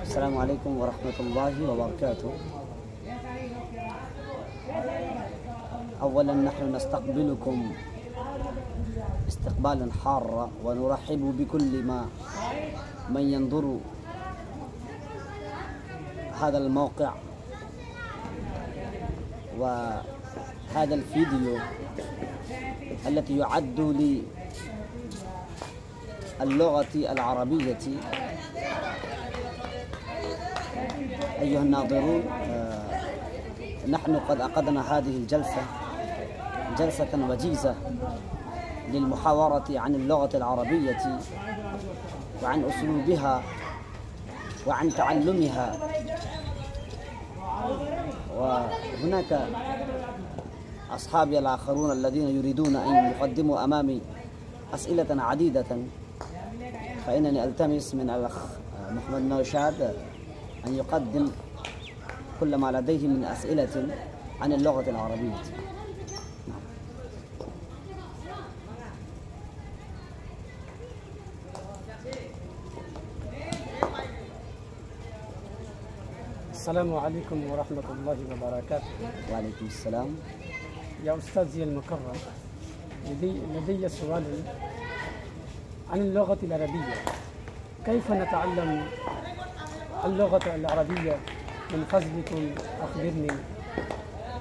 السلام عليكم ورحمة الله وبركاته. أولا نحن نستقبلكم استقبالا حارا ونرحب بكل من ينظر هذا الموقع وهذا الفيديو التي يعد للغة العربية. أيها الناظرون، نحن قد عقدنا هذه الجلسة جلسة وجيزة للمحاورة عن اللغة العربية وعن أسلوبها وعن تعلمها. وهناك أصحابي الآخرون الذين يريدون أن يقدموا أمامي أسئلة عديدة، فإنني ألتمس من الأخ محمد نوشاد أن يقدم كل ما لديه من أسئلة عن اللغة العربية. السلام عليكم ورحمة الله وبركاته. وعليكم السلام. يا أستاذي المكرم، لدي سؤال عن اللغة العربية. كيف نتعلم اللغة العربية؟ من فضلكم أخبرني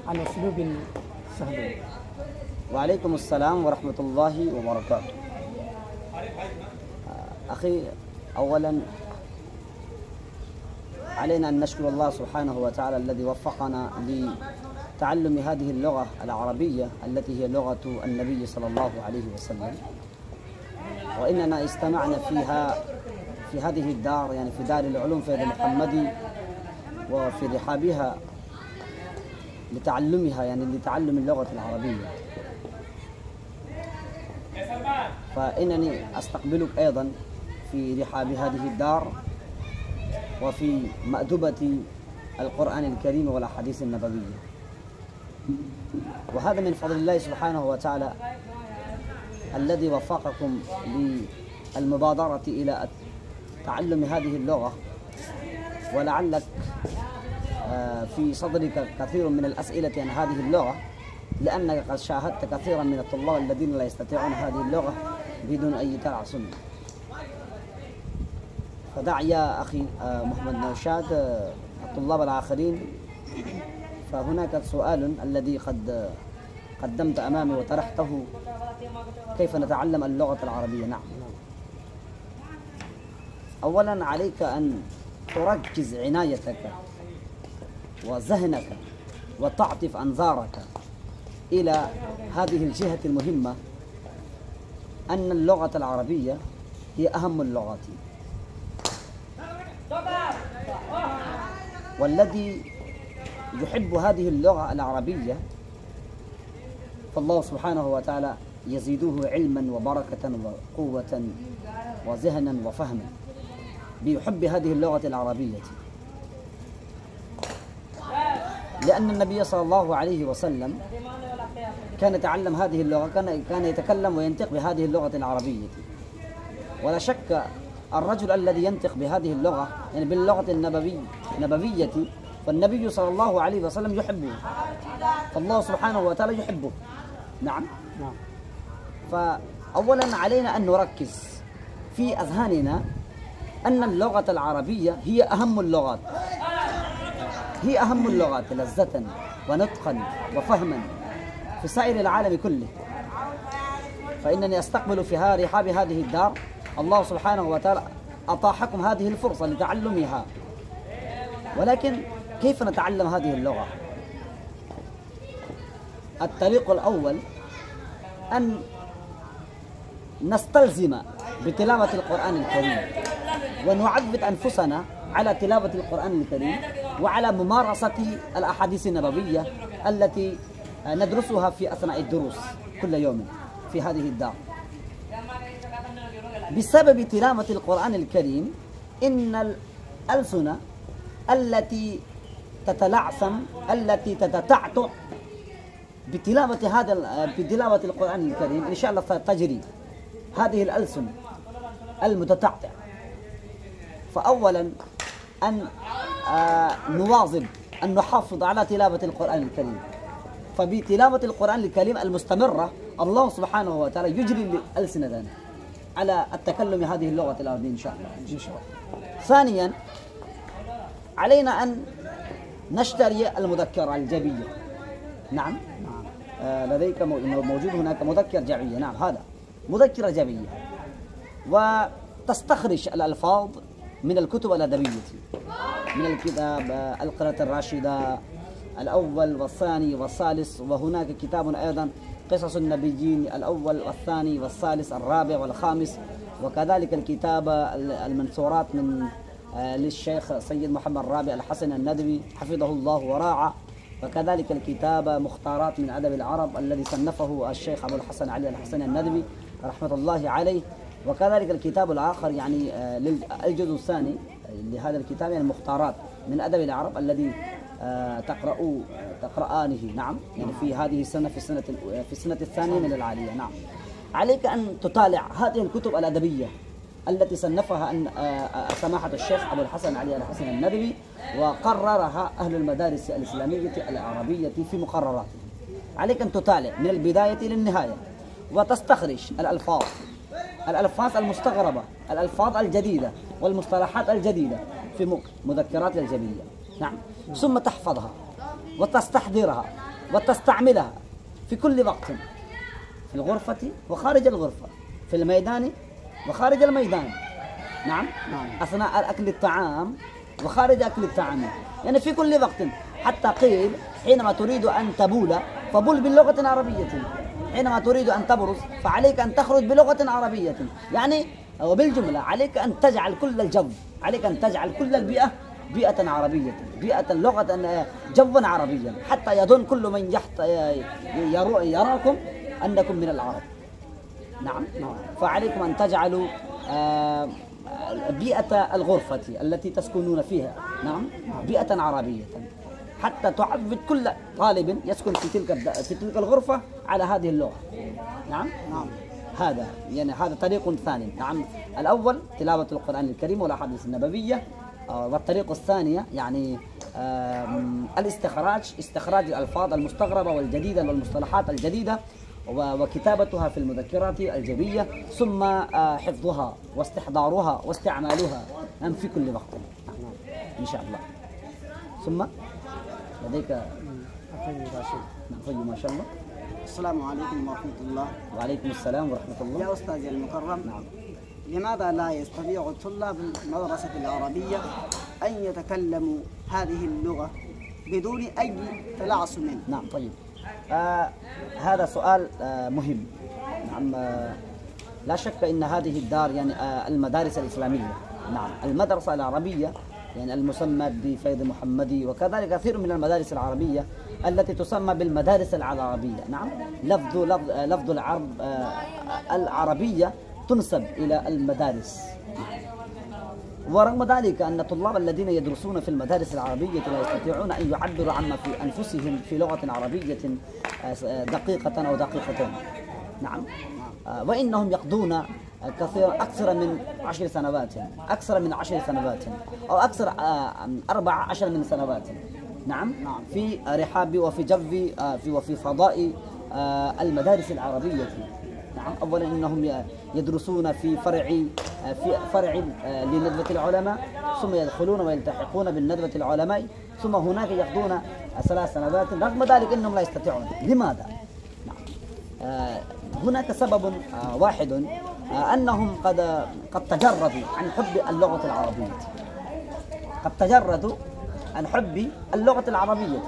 عن أسلوب سهل. وعليكم السلام ورحمة الله وبركاته. أخي، أولا علينا أن نشكر الله سبحانه وتعالى الذي وفقنا لتعلم هذه اللغة العربية التي هي لغة النبي صلى الله عليه وسلم. وإننا استمعنا في هذه الدار، يعني في دار العلوم في المحمدي وفي رحابها لتعلمها، يعني لتعلم اللغة العربية. فإنني أستقبلك أيضا في رحاب هذه الدار وفي مأدبة القرآن الكريم والأحاديث النبوية. وهذا من فضل الله سبحانه وتعالى الذي وفقكم للمبادرة إلى تعلم هذه اللغة. ولعلك في صدرك كثير من الأسئلة عن هذه اللغة، لأنك قد شاهدت كثيرا من الطلاب الذين لا يستطيعون هذه اللغة بدون أي تعصب. فدع يا أخي محمد نوشاد الطلاب الآخرين، فهناك سؤال الذي قد قدمت أمامي وطرحته: كيف نتعلم اللغة العربية؟ نعم. أولا عليك أن تركز عنايتك وذهنك وتعطف أنظارك إلى هذه الجهة المهمة، أن اللغة العربية هي أهم اللغات، والذي يحب هذه اللغة العربية فالله سبحانه وتعالى يزيده علما وبركة وقوة وذهنا وفهما بيحب هذه اللغة العربية. لأن النبي صلى الله عليه وسلم كان يتعلم هذه اللغة، كان يتكلم وينطق بهذه اللغة العربية. ولا شك الرجل الذي ينطق بهذه اللغة، يعني باللغة النبوية، فالنبي صلى الله عليه وسلم يحبه، فالله سبحانه وتعالى يحبه. نعم. فأولا علينا أن نركز في أذهاننا أن اللغة العربية هي أهم اللغات، هي أهم اللغات لذة ونطقا وفهما في سائر العالم كله. فإنني أستقبل في رحاب هذه الدار، الله سبحانه وتعالى أطاحكم هذه الفرصة لتعلمها. ولكن كيف نتعلم هذه اللغة؟ الطريق الأول أن نستلزم بتلاوة القرآن الكريم ونعود أنفسنا على تلاوة القرآن الكريم وعلى ممارسة الأحاديث النبوية التي ندرسها في أثناء الدروس كل يوم في هذه الدار. بسبب تلاوة القرآن الكريم إن الألسنة التي تتلعثم، التي تتعتع بتلاوة القرآن الكريم، إن شاء الله تجري هذه الألسن المتتعتع. فأولا أن نواظب أن نحافظ على تلاوة القرآن الكريم. فبتلاوة القرآن الكريم المستمرة الله سبحانه وتعالى يجري ألسنتنا على التكلم هذه اللغة العربية إن شاء الله. ثانيا علينا أن نشتري المذكرة الجبية. نعم لديك موجود هناك مذكر جبية. نعم هذا مذكرة جبية، وتستخرج الألفاظ من الكتب الأدبية، من الكتاب القراءة الراشدة الأول والثاني والثالث، وهناك كتاب أيضا قصص النبيين الأول والثاني والثالث الرابع والخامس، وكذلك الكتاب المنثورات من للشيخ سيد محمد رابع الحسن الندوي حفظه الله ورعاه، وكذلك الكتاب مختارات من أدب العرب الذي صنفه الشيخ أبو الحسن علي الحسن الندوي رحمة الله عليه، وكذلك الكتاب الآخر يعني الجزء الثاني لهذا الكتاب يعني مختارات من أدب العرب الذي تقرآنه. نعم يعني في هذه السنة في السنة الثانية من العالية. نعم عليك أن تطالع هذه الكتب الأدبية التي صنفها سماحة الشيخ أبو الحسن علي الحسن الندوي، وقررها أهل المدارس الإسلامية العربية في مقرراتهم. عليك أن تطالع من البداية للنهاية وتستخرج الألفاظ المستغربة، الألفاظ الجديدة والمصطلحات الجديدة في مذكرات الجبية. نعم ثم تحفظها وتستحضرها وتستعملها في كل وقت، في الغرفة وخارج الغرفة، في الميدان وخارج الميدان. نعم أثناء أكل الطعام وخارج أكل الطعام، يعني في كل وقت. حتى قيل حينما تريد أن تبول فبل بلغة عربية، حينما تريد أن تبرز فعليك أن تخرج بلغة عربية. يعني وبالجملة عليك أن تجعل كل الجو، عليك أن تجعل كل البيئة بيئة عربية، بيئة لغة جوا عربيا، حتى يظن كل من يراكم أنكم من العرب. نعم فعليكم أن تجعلوا بيئة الغرفة التي تسكنون فيها نعم بيئة عربية، حتى تعود كل طالب يسكن في تلك الغرفة على هذه اللغة. نعم هذا يعني هذا طريق ثاني. نعم الأول تلاوة القرآن الكريم والأحاديث النبوية، والطريقة الثانية يعني استخراج الألفاظ المستغربة والجديدة والمصطلحات الجديدة وكتابتها في المذكرات الجبية، ثم حفظها واستحضارها واستعمالها في كل وقت إن شاء الله. ثم لديك نعم ما شاء الله. السلام عليكم ورحمة الله. وعليكم السلام ورحمة الله. يا أستاذي المكرم، نعم لماذا لا يستطيع طلاب المدرسة العربية أن يتكلموا هذه اللغة بدون أي تلعثم؟ نعم طيب هذا سؤال مهم. نعم لا شك أن هذه الدار يعني المدارس الإسلامية، نعم المدرسة العربية يعني المسمى بفيض محمدي، وكذلك كثير من المدارس العربية التي تسمى بالمدارس العربية. نعم لفظ العرب العربية تنسب إلى المدارس، ورغم ذلك أن الطلاب الذين يدرسون في المدارس العربية لا يستطيعون أن يعبروا عما في أنفسهم في لغة عربية دقيقة أو دقيقتين. نعم وإنهم يقضون أكثر من 10 سنوات، أكثر من 10 سنوات أو أكثر 14 من سنوات. نعم في رحاب وفي جو وفي فضاء المدارس العربية. نعم أولا إنهم يدرسون في فرع لندوة العلماء، ثم يدخلون ويلتحقون بالندوة العلماء، ثم هناك يقضون 3 سنوات. رغم ذلك إنهم لا يستطيعون. لماذا؟ نعم هناك سبب واحد، أنهم قد تجردوا عن حب اللغة العربية، قد تجردوا عن حب اللغة العربية.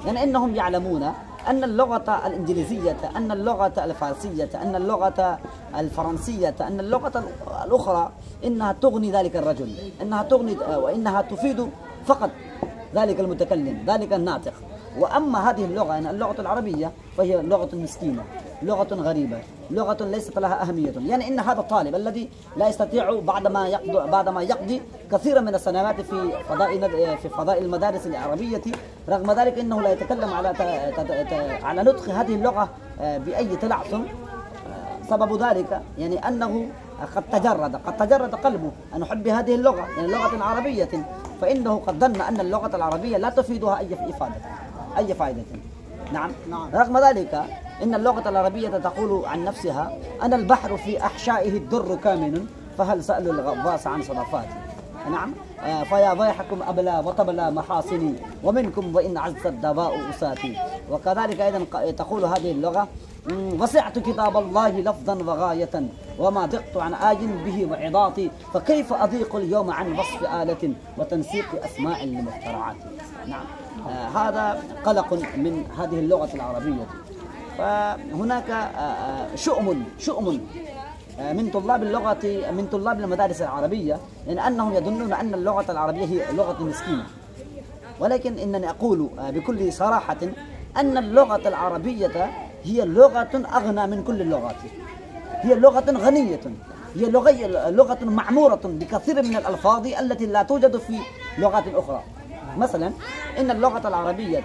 يعني إنهم يعلمون أن اللغة الإنجليزية، أن اللغة الفارسية، أن اللغة الفرنسية، أن اللغة الأخرى إنها تغني ذلك الرجل، إنها تغني وإنها تفيد فقط ذلك المتكلم، ذلك الناطق. وأما هذه اللغة يعني اللغة العربية فهي لغة مسكينة، لغة غريبة، لغة ليست لها أهمية. يعني إن هذا الطالب الذي لا يستطيع بعدما يقضي كثيرا من السنوات في فضاء المدارس العربية، رغم ذلك إنه لا يتكلم على نطق هذه اللغة بأي تلعثم. سبب ذلك يعني أنه قد تجرد قلبه عن حب هذه اللغة، يعني لغة عربية فإنه قد ظن أن اللغة العربية لا تفيدها أي فائدة. نعم. رغم ذلك إن اللغة العربية تقول عن نفسها: أنا البحر في أحشائه الدر كامن، فهل سألوا الغواص عن صدفاتي. نعم. فيا ضيحكم أبلى وطبلى محاصني، ومنكم وإن عز الدواء أساتي. وكذلك أيضا تقول هذه اللغة: وسعت كتاب الله لفظا وغاية، وما ضقت عن آي به وعظاتي، فكيف أضيق اليوم عن وصف آلة وتنسيق أسماء لمخترعات. نعم. هذا قلق من هذه اللغة العربية. فهناك شؤم من طلاب اللغة، من طلاب المدارس العربية، لأنهم يظنون أن اللغة العربية هي لغة مسكينة. ولكن إنني أقول بكل صراحة أن اللغة العربية هي لغة أغنى من كل اللغات، هي لغة غنية، هي لغة معمورة بكثير من الألفاظ التي لا توجد في لغات أخرى. مثلا إن اللغة العربية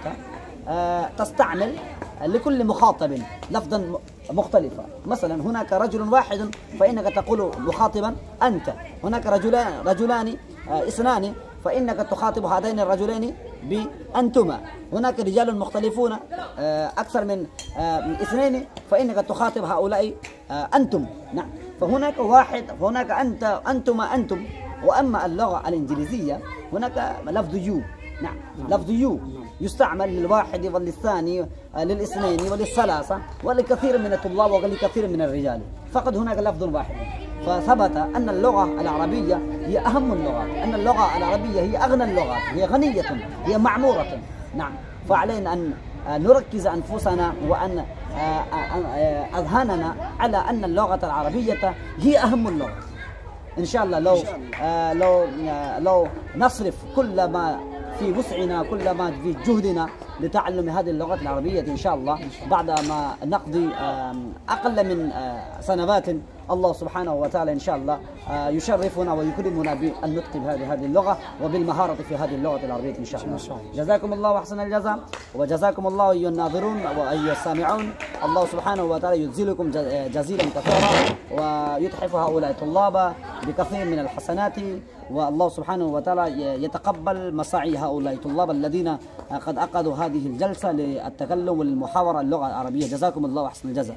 تستعمل لكل مخاطب لفظا مختلفا. مثلا هناك رجل واحد فإنك تقول مخاطبا أنت، هناك رجلان اثنان فإنك تخاطب هذين الرجلين بأنتما، هناك رجال مختلفون أكثر من اثنين فإنك تخاطب هؤلاء أنتم. نعم. فهناك واحد، فهناك أنت، أنتما، أنتم. وأما اللغة الإنجليزية هناك لفظ يو. نعم. لفظ يو يستعمل للواحد وللثاني، للاثنين وللثلاثة، ولكثير من الطلاب ولكثير من الرجال، فقط هناك لفظ واحد. فثبت أن اللغة العربية هي أهم اللغات، أن اللغة العربية هي أغنى اللغات، هي غنية، هي معمورة. نعم. فعلينا أن نركز أنفسنا وأن أذهاننا على أن اللغة العربية هي أهم اللغات. إن شاء الله لو نصرف كل ما في وسعنا، كل ما في جهدنا لتعلم هذه اللغة العربية إن شاء الله، بعد ما نقضي أقل من سنوات، الله سبحانه وتعالى إن شاء الله يشرفنا ويكرمنا بالنطق بهذه اللغة وبالمهارة في هذه اللغة العربية إن شاء الله. جزاكم الله أحسن الجزاء، وجزاكم الله أيها الناظرون وأيها السامعون. الله سبحانه وتعالى يجزلكم جزيلا كثيرا، ويتحف هؤلاء الطلاب بكثير من الحسنات، والله سبحانه وتعالى يتقبل مساعي هؤلاء الطلاب الذين قد عقدوا هذه الجلسة للتكلم والمحاورة اللغة العربية. جزاكم الله أحسن الجزاء.